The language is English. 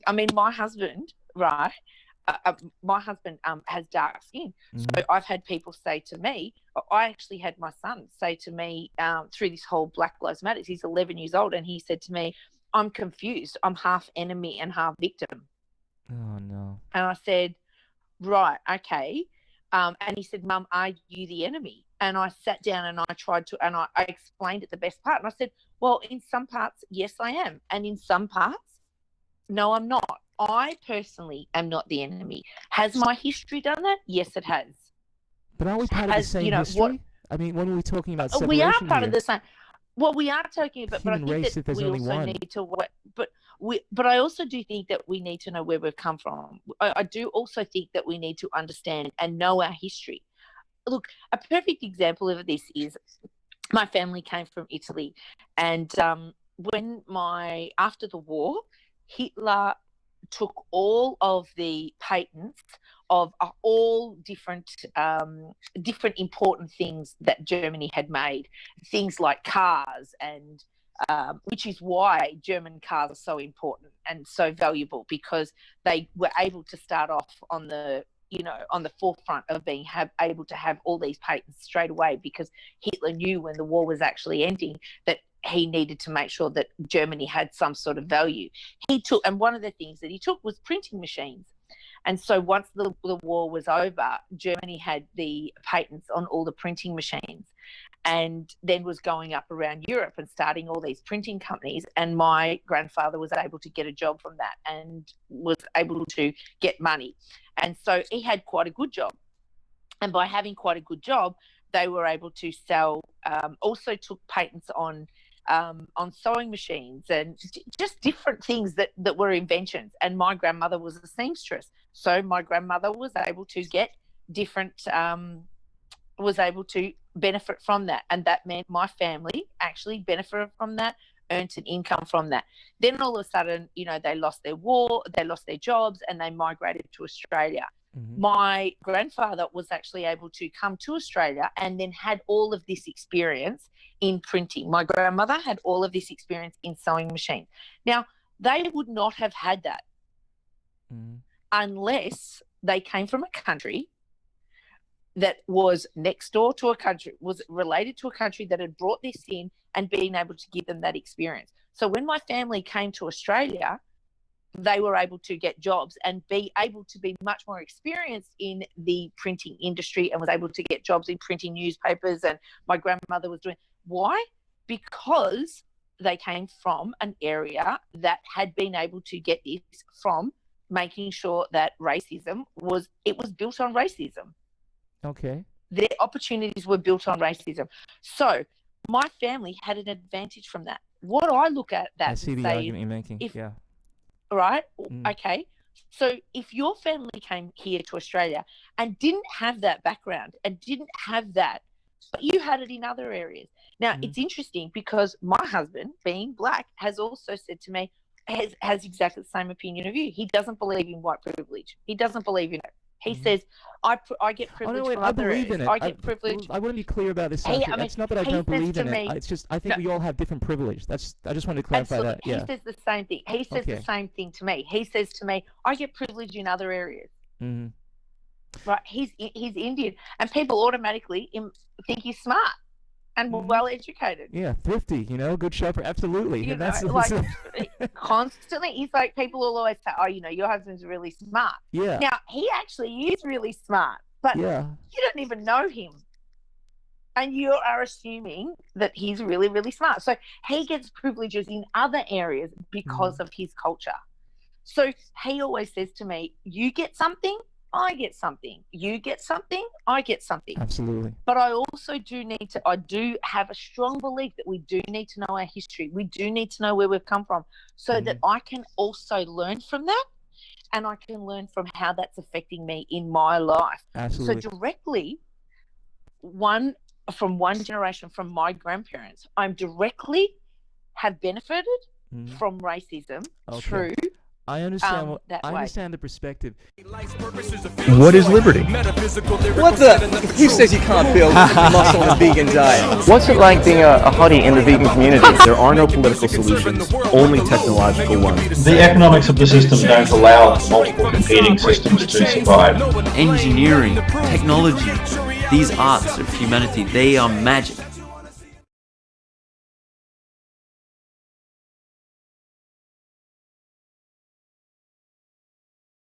I mean, my husband, right? My husband has dark skin. So I've had people say to me, I actually had my son say to me through this whole Black Lives Matter, he's 11 years old, and he said to me, I'm confused. I'm half enemy and half victim. Oh, no. And I said, right, okay. And he said, Mum, are you the enemy? And I sat down and I tried to, and I explained it the best part. And I said, well, in some parts, yes, I am. And in some parts, no, I'm not. I personally am not the enemy. Has my history done that? Yes, it has. But aren't we part of the same history? I mean, when we're talking about separation we are part here, of the same. Well, we are talking about, but I human think race, that if there's we only also one. need to. But I also do think that we need to know where we've come from. I do also think that we need to understand and know our history. Look, a perfect example of this is my family came from Italy, and after the war, Hitler took all of the patents of all different important things that Germany had made, things like cars, and which is why German cars are so important and so valuable, because they were able to start off on the forefront of being able to have all these patents straight away, because Hitler knew when the war was actually ending that he needed to make sure that Germany had some sort of value. And one of the things that he took was printing machines. And so once the war was over, Germany had the patents on all the printing machines, and then was going up around Europe and starting all these printing companies. And my grandfather was able to get a job from that and was able to get money. And so he had quite a good job. And by having quite a good job, they were able to sell, also took patents on sewing machines and just different things that were inventions. And my grandmother was a seamstress. So my grandmother was able to get different, was able to benefit from that. And that meant my family actually benefited from that, earned an income from that. Then all of a sudden, they lost their jobs, and they migrated to Australia. My grandfather was actually able to come to Australia and then had all of this experience in printing. My grandmother had all of this experience in sewing machines. Now, they would not have had that unless they came from a country that was next door to a country, was related to a country that had brought this in and been able to give them that experience. So when my family came to Australia, they were able to get jobs and be able to be much more experienced in the printing industry, and was able to get jobs in printing newspapers. And my grandmother was doing. Why? Because they came from an area that had been able to get this from making sure that racism was built on racism. Okay. Their opportunities were built on racism. So my family had an advantage from that. What I look at that, I see the argument you're making. Yeah. Right? Okay. So if your family came here to Australia and didn't have that background and didn't have that, but you had it in other areas. Now, it's interesting because my husband, being black, has also said to me, has exactly the same opinion of you. He doesn't believe in white privilege. He doesn't believe in it. He says, I get privilege from I other believe areas. in it. I get privilege. I want to be clear about this, Sasha. It's not that I don't believe in it. It's just I think we all have different privilege. I just wanted to clarify that. Yeah. He says the same thing. He says the same thing to me. He says to me, I get privilege in other areas. Right? He's Indian, and people automatically think he's smart and well educated. Yeah, thrifty, good shopper, absolutely. And that's constantly. He's like, people will always say, "Oh, your husband's really smart." Yeah. Now he actually is really smart, but you don't even know him, and you are assuming that he's really, really smart. So he gets privileges in other areas because of his culture. So he always says to me, "You get something, I get something. You get something, I get something." Absolutely. But I also I do have a strong belief that we do need to know our history. We do need to know where we've come from, so that I can also learn from that, and I can learn from how that's affecting me in my life. Absolutely. So directly, from one generation, from my grandparents, I'm directly have benefited from racism through I understand. that I way. understand the perspective. What is liberty? What the? Who says you can't build muscle on a vegan diet? What's it like being a hottie in the vegan community? There are no political solutions, only technological ones. The economics of the system don't allow multiple competing systems to survive. Engineering, technology, these arts of humanity, they are magic.